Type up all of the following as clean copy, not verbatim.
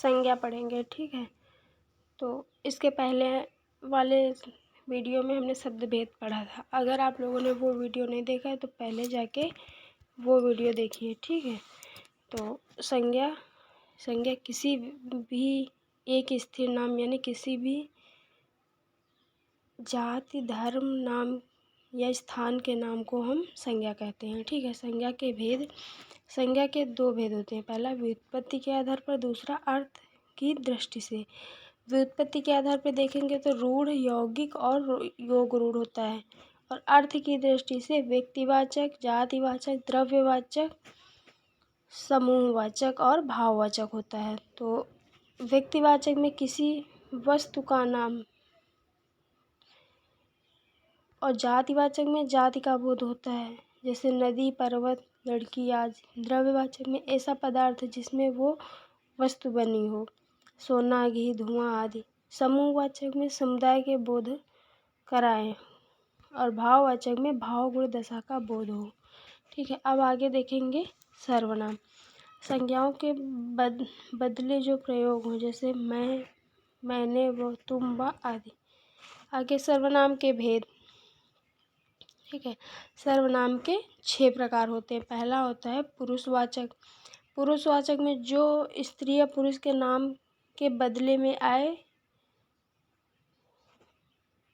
संज्ञा पढ़ेंगे, ठीक है। तो इसके पहले वाले वीडियो में हमने शब्द भेद पढ़ा था। अगर आप लोगों ने वो वीडियो नहीं देखा है तो पहले जाके वो वीडियो देखिए, ठीक है। तो संज्ञा किसी भी एक स्थिर नाम यानी किसी भी जाति, धर्म, नाम या स्थान के नाम को हम संज्ञा कहते हैं, ठीक है। संज्ञा के दो भेद होते हैं। पहला व्युत्पत्ति के आधार पर, दूसरा अर्थ की दृष्टि से। व्युत्पत्ति के आधार पर देखेंगे तो रूढ़, यौगिक और योग रूढ़ होता है। और अर्थ की दृष्टि से व्यक्तिवाचक, जातिवाचक, द्रव्यवाचक, समूहवाचक और भाववाचक होता है। तो व्यक्तिवाचक में किसी वस्तु का नाम और जातिवाचक में जाति का बोध होता है, जैसे नदी, पर्वत, लड़की आदि। द्रव्यवाचक में ऐसा पदार्थ जिसमें वो वस्तु बनी हो, सोना, घी, धुआं आदि। समूहवाचक में समुदाय के बोध कराए। और भाववाचक में भाव गुण दशा का बोध हो, ठीक है। अब आगे देखेंगे सर्वनाम। संज्ञाओं के बदले जो प्रयोग हो, जैसे मैं, मैंने, वो, तुम, वह आदि। आगे सर्वनाम के भेद, ठीक है। सर्वनाम के 6 प्रकार होते हैं। पहला होता है पुरुषवाचक। पुरुषवाचक में जो स्त्री या पुरुष के नाम के बदले में आए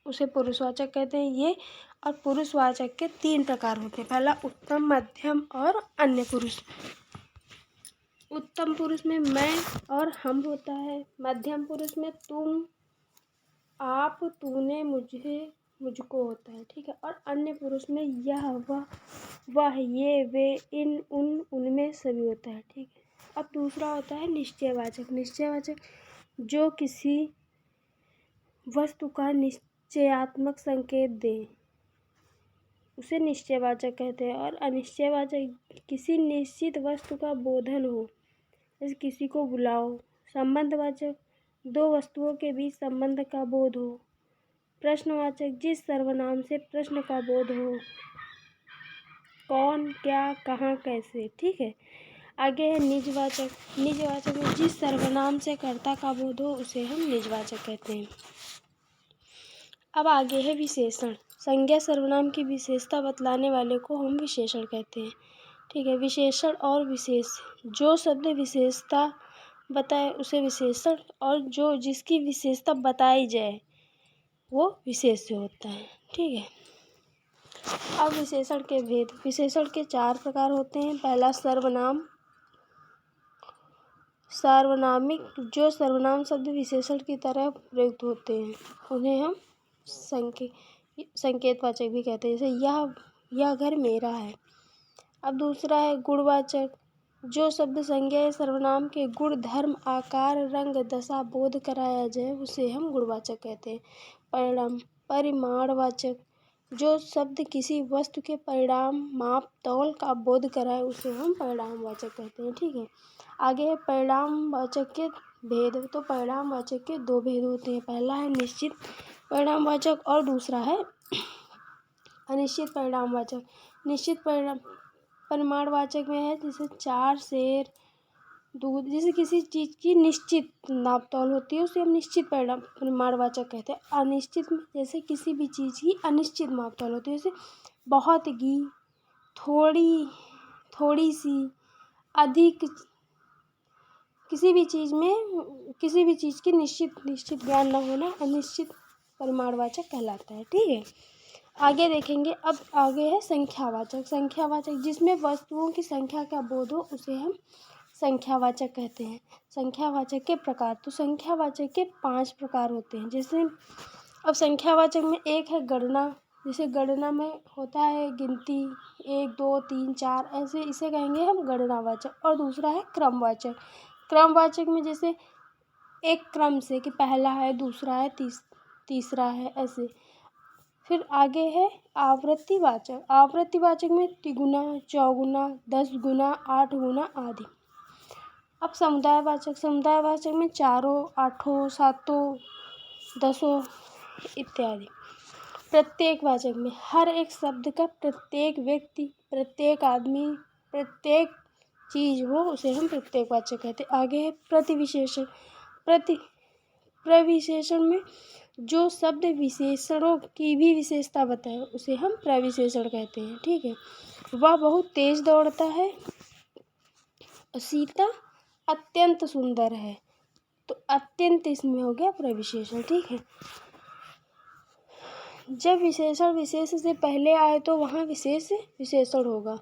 उसे पुरुषवाचक कहते हैं ये। और पुरुषवाचक के 3 प्रकार होते हैं। पहला उत्तम, मध्यम और अन्य पुरुष। उत्तम पुरुष में मैं और हम होता है। मध्यम पुरुष में तुम, आप, तूने, मुझे, मुझको होता है, ठीक है। और अन्य पुरुष में यह, वह, ये, वे, इन, उन, उनमें सभी होता है, ठीक है। अब दूसरा होता है निश्चयवाचक। निश्चयवाचक जो किसी वस्तु का निश्चयात्मक संकेत दे उसे निश्चयवाचक कहते हैं। और अनिश्चयवाचक किसी निश्चित वस्तु का बोधन हो, जैसे किसी को बुलाओ। संबंधवाचक दो वस्तुओं के बीच संबंध का बोध हो। प्रश्नवाचक जिस सर्वनाम से प्रश्न का बोध हो, कौन, क्या, कहाँ, कैसे, ठीक है। आगे है निजवाचक। निजवाचक में जिस सर्वनाम से कर्ता का बोध हो उसे हम निजवाचक कहते हैं। अब आगे है विशेषण। संज्ञा सर्वनाम की विशेषता बतलाने वाले को हम विशेषण कहते हैं, ठीक है। विशेषण और विशेष, जो शब्द विशेषता बताए उसे विशेषण, और जो जिसकी विशेषता बताई जाए वो विशेष्य होता है, ठीक है। अब विशेषण के भेद। विशेषण के 4 प्रकार होते हैं। पहला सर्वनाम। सार्वनामिक जो सर्वनाम शब्द विशेषण की तरह प्रयुक्त होते हैं उन्हें हम संकेतवाचक भी कहते हैं, जैसे यह घर मेरा है। अब दूसरा है गुणवाचक। जो शब्द संज्ञा या सर्वनाम के गुण, धर्म, आकार, रंग, दशा बोध कराया जाए उसे हम गुणवाचक कहते हैं। परिमाणवाचक जो शब्द किसी वस्तु के परिणाम, माप, तौल का बोध कराए उसे हम परिणामवाचक कहते हैं, ठीक है। आगे है परिणामवाचक के भेद। तो परिणामवाचक के 2 भेद होते हैं। पहला है निश्चित परिणामवाचक और दूसरा है अनिश्चित परिणामवाचक। निश्चित परिमाणवाचक में है जैसे 4 सेर दूध, जैसे किसी चीज़ की निश्चित नाप तौल होती है उसे हम निश्चित परिमाणवाचक कहते हैं। अनिश्चित में जैसे किसी भी चीज़ की अनिश्चित माप तौल होती है, जैसे बहुत घी, थोड़ी सी, अधिक। किसी भी चीज़ की निश्चित ज्ञान न होना अनिश्चित परिमाणवाचक कहलाता है, ठीक है। आगे देखेंगे। अब आगे है संख्यावाचक। संख्यावाचक जिसमें वस्तुओं की संख्या का बोध हो उसे हम संख्यावाचक कहते हैं। संख्यावाचक के प्रकार। तो संख्यावाचक के 5 प्रकार होते हैं। जैसे अब संख्यावाचक में एक है गणना। जैसे गणना में होता है गिनती 1, 2, 3, 4 ऐसे, इसे कहेंगे हम गणनावाचक। और दूसरा है क्रमवाचक। क्रमवाचक में जैसे एक क्रम से कि पहला है, दूसरा है, तीसरा है, ऐसे। फिर आगे है आवृत्तिवाचक। आवृत्तिवाचक में तिगुना, चौगुना, 10 गुना, 8 गुना आदि। अब समुदायवाचक। समुदायवाचक में 4, 8, 7, 10 इत्यादि। प्रत्येकवाचक में हर एक शब्द का प्रत्येक व्यक्ति, प्रत्येक आदमी, प्रत्येक चीज़ हो उसे हम प्रत्येकवाचक कहते हैं। आगे है प्रतिविशेषण। प्रविशेषण में जो शब्द विशेषणों की भी विशेषता बताए उसे हम प्रविशेषण कहते हैं। ठीक है। वह बहुत तेज दौड़ता है, सीता अत्यंत सुंदर है, तो अत्यंत इसमें हो गया प्रविशेषण। ठीक है। जब विशेषण विशेष से पहले आए तो वहाँ विशेष विशेषण होगा,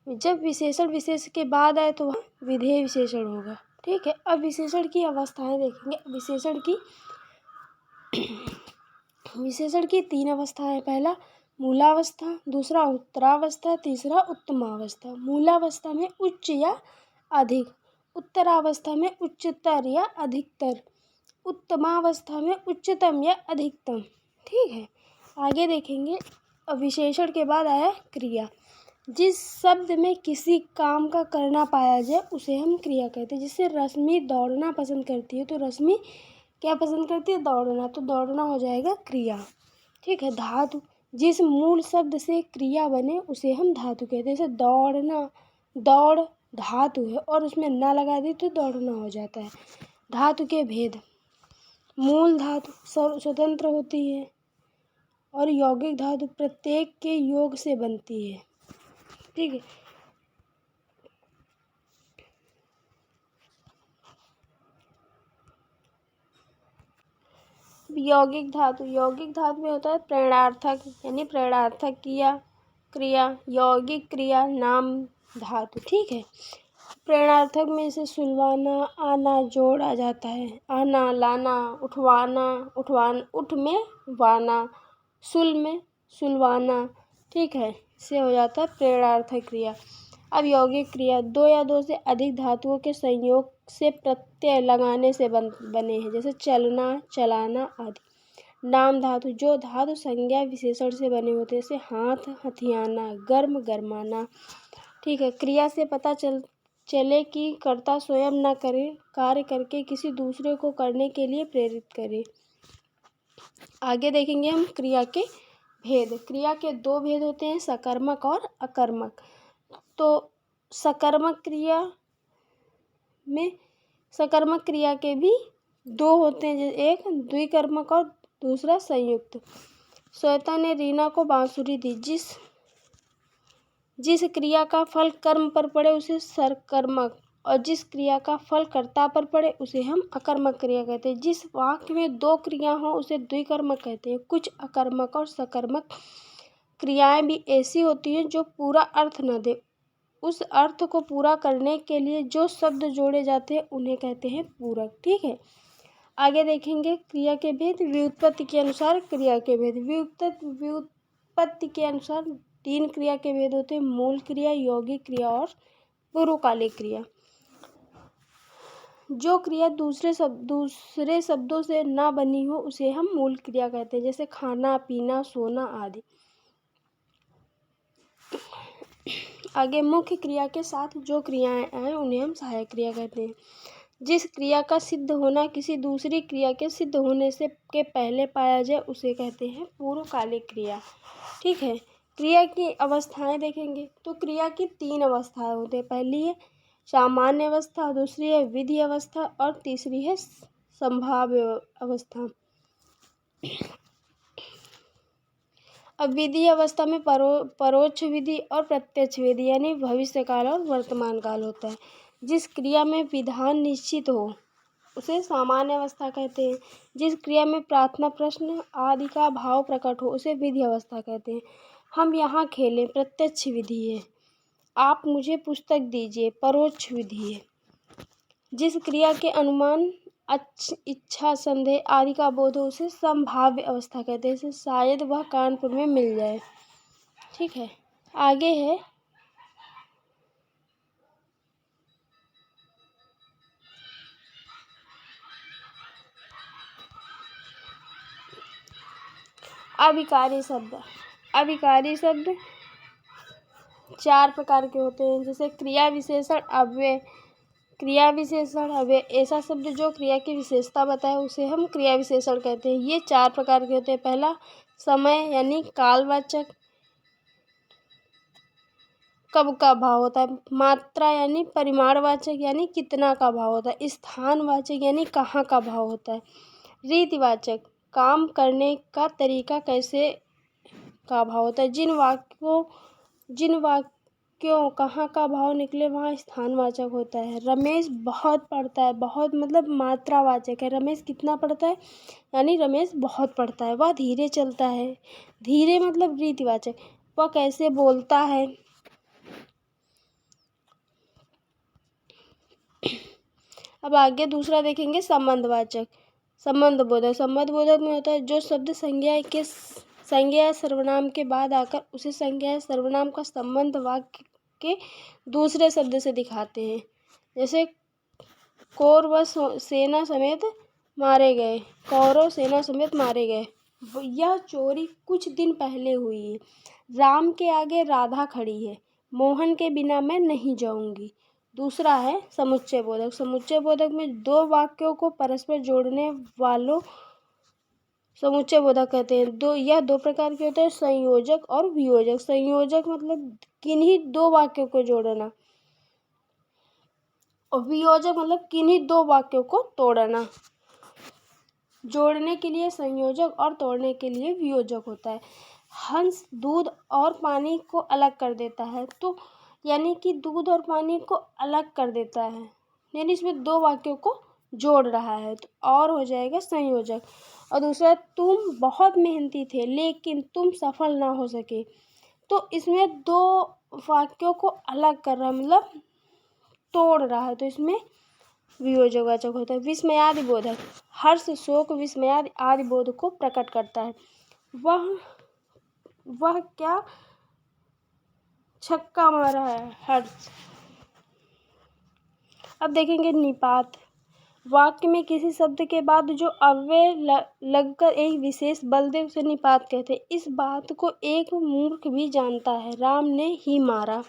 जब विशेषण विशेष के बाद आए तो वहाँ विधेय विशेषण होगा। ठीक है। अब विशेषण की अवस्थाएं देखेंगे। विशेषण की 3 अवस्थाएं। पहला मूलावस्था, दूसरा उत्तरावस्था, तीसरा उत्तमावस्था। मूलावस्था में उच्च या अधिक, उत्तरावस्था में उच्चतर या अधिकतर, उत्तमावस्था में उच्चतम या अधिकतम। ठीक है। आगे देखेंगे। अब विशेषण के बाद आया क्रिया। जिस शब्द में किसी काम का करना पाया जाए उसे हम क्रिया कहते हैं। जैसे रश्मि दौड़ना पसंद करती है, तो रश्मि क्या पसंद करती है? दौड़ना, तो दौड़ना हो जाएगा क्रिया। ठीक है। धातु, जिस मूल शब्द से क्रिया बने उसे हम धातु कहते हैं। जैसे दौड़ना, दौड़ धातु है और उसमें ना लगा दी तो दौड़ना हो जाता है। धातु के भेद। मूल धातु स्वतंत्र होती है और यौगिक धातु प्रत्येक के योग से बनती है। ठीक है। यौगिक धातु में होता है प्रेरणार्थक, यानी प्रेरणार्थक क्रिया, यौगिक क्रिया, नाम धातु। ठीक है। प्रेरणार्थक में से सुलवाना, आना जोड़ आ जाता है। आना, लाना, उठवाना, उठ में वाना, सुल में सुलवाना। ठीक है। से हो जाता है प्रेरणार्थक क्रिया। अब यौगिक क्रिया 2 या 2 से अधिक धातुओं के संयोग से प्रत्यय लगाने से बने हैं। जैसे चलना, चलाना आदि। नाम धातु जो धातु संज्ञा विशेषण से बने होते हैं। जैसे हाथ, हथियाना, गर्म, गरमाना। ठीक है। क्रिया से पता चले कि कर्ता स्वयं न करे, कार्य करके किसी दूसरे को करने के लिए प्रेरित करे। आगे देखेंगे हम क्रिया के भेद। क्रिया के 2 भेद होते हैं, सकर्मक और अकर्मक। तो सकर्मक क्रिया के भी 2 होते हैं, एक द्विकर्मक और दूसरा संयुक्त। श्वेता ने रीना को बांसुरी दी। जिस क्रिया का फल कर्म पर पड़े उसे सकर्मक, और जिस क्रिया का फल कर्ता पर पड़े उसे हम अकर्मक क्रिया कहते हैं। जिस वाक्य में 2 क्रिया हो उसे द्विकर्मक कहते हैं। कुछ अकर्मक और सकर्मक क्रियाएं भी ऐसी होती हैं जो पूरा अर्थ न दे, उस अर्थ को पूरा करने के लिए जो शब्द जोड़े जाते हैं उन्हें कहते हैं पूरक। ठीक है। आगे देखेंगे क्रिया के भेद। व्युत्पत्ति के अनुसार क्रिया के भेद। व्युत्पत्ति के अनुसार 3 क्रिया के भेद होते हैं, मूल क्रिया, यौगिक क्रिया और पूर्वकालिक क्रिया। जो क्रिया दूसरे शब्दों से ना बनी हो उसे हम मूल क्रिया कहते हैं। जैसे खाना, पीना, सोना आदि। आगे मुख्य क्रिया के साथ जो क्रियाएं आए उन्हें हम सहायक क्रिया कहते हैं। जिस क्रिया का सिद्ध होना किसी दूसरी क्रिया के सिद्ध होने से के पहले पाया जाए उसे कहते हैं पूर्वकालिक क्रिया। ठीक है। क्रिया की अवस्थाएं देखेंगे तो क्रिया की 3 अवस्थाएं होती है। पहली है सामान्य अवस्था, दूसरी है विधि अवस्था और तीसरी है संभाव्य अवस्था। अब विधि अवस्था में परोक्ष विधि और प्रत्यक्ष विधि यानी भविष्य काल और वर्तमान काल होता है। जिस क्रिया में विधान निश्चित हो उसे सामान्य अवस्था कहते हैं। जिस क्रिया में प्रार्थना, प्रश्न आदि का भाव प्रकट हो उसे विधि अवस्था कहते हैं। हम यहाँ खेलें प्रत्यक्ष विधि है, आप मुझे पुस्तक दीजिए परोक्ष विधि है। जिस क्रिया के अनुमान, इच्छा, संदेह आदि का बोध हो उसे संभाव्य अवस्था कहते हैं। जैसे शायद वह कानपुर में मिल जाए। ठीक है। आगे है अभिकारी शब्द। अभिकारी शब्द 4 प्रकार के होते हैं। जैसे क्रिया विशेषण, अव्यय। क्रिया विशेषण अव्यय ऐसा शब्द जो क्रिया की विशेषता बताए उसे हम क्रिया विशेषण कहते हैं। ये 4 प्रकार के होते हैं। पहला समय यानी कालवाचक, कब का भाव होता है। मात्रा यानी परिमाणवाचक यानी कितना का भाव होता है। स्थानवाचक यानी कहाँ का भाव होता है। रीतिवाचक काम करने का तरीका कैसे का भाव होता है। जिन वाक्यों कहाँ का भाव निकले वहाँ स्थानवाचक होता है। रमेश बहुत पढ़ता है, बहुत मतलब मात्रावाचक है। रमेश कितना पढ़ता है यानी रमेश बहुत पढ़ता है। वह धीरे चलता है, धीरे मतलब रीतिवाचक। वह कैसे बोलता है। अब आगे दूसरा देखेंगे संबंधवाचक। संबंधबोधक में होता है जो शब्द संज्ञा या सर्वनाम के बाद आकर उसे संज्ञा या सर्वनाम का संबंध वाक्य के दूसरे शब्द से दिखाते हैं। जैसे कौरव सेना समेत मारे गए। यह चोरी कुछ दिन पहले हुई है। राम के आगे राधा खड़ी है। मोहन के बिना मैं नहीं जाऊंगी। दूसरा है समुच्चय बोधक। समुच्चय बोधक में दो वाक्यों को परस्पर जोड़ने वालों समुच्चय बोधक कहते हैं। यह दो प्रकार के होते हैं, संयोजक और वियोजक। संयोजक मतलब किन्हीं दो वाक्यों को जोड़ना और वियोजक मतलब किन्हीं दो वाक्यों को तोड़ना। जोड़ने के लिए संयोजक और तोड़ने के लिए वियोजक होता है। हंस दूध और पानी को अलग कर देता है, तो यानी कि दूध और पानी को अलग कर देता है, यानी इसमें दो वाक्यों को जोड़ रहा है, तो और हो जाएगा संयोजक। और दूसरा, तुम बहुत मेहनती थे लेकिन तुम सफल ना हो सके, तो इसमें दो वाक्यों को अलग कर रहा है, मतलब तोड़ रहा है, तो इसमें वियोजकवाचक होता है। विस्मयादि बोधक हर्ष शोक विस्मयादि आदि बोध को प्रकट करता है। वह क्या छक्का मारा है हर्ष। अब देखेंगे निपात। वाक्य में किसी शब्द के बाद जो अव्यय लगकर एक विशेष बल दे उसे निपात कहते हैं। इस बात को एक मूर्ख भी जानता है, राम ने ही मारा।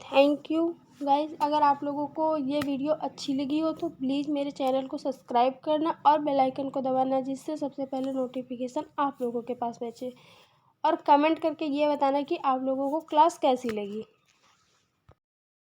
Thank you guys. अगर आप लोगों को ये वीडियो अच्छी लगी हो तो प्लीज़ मेरे चैनल को सब्सक्राइब करना और बेल आइकन को दबाना, जिससे सबसे पहले नोटिफिकेशन आप लोगों के पास पहुंचे। और कमेंट करके ये बताना कि आप लोगों को क्लास कैसी लगी।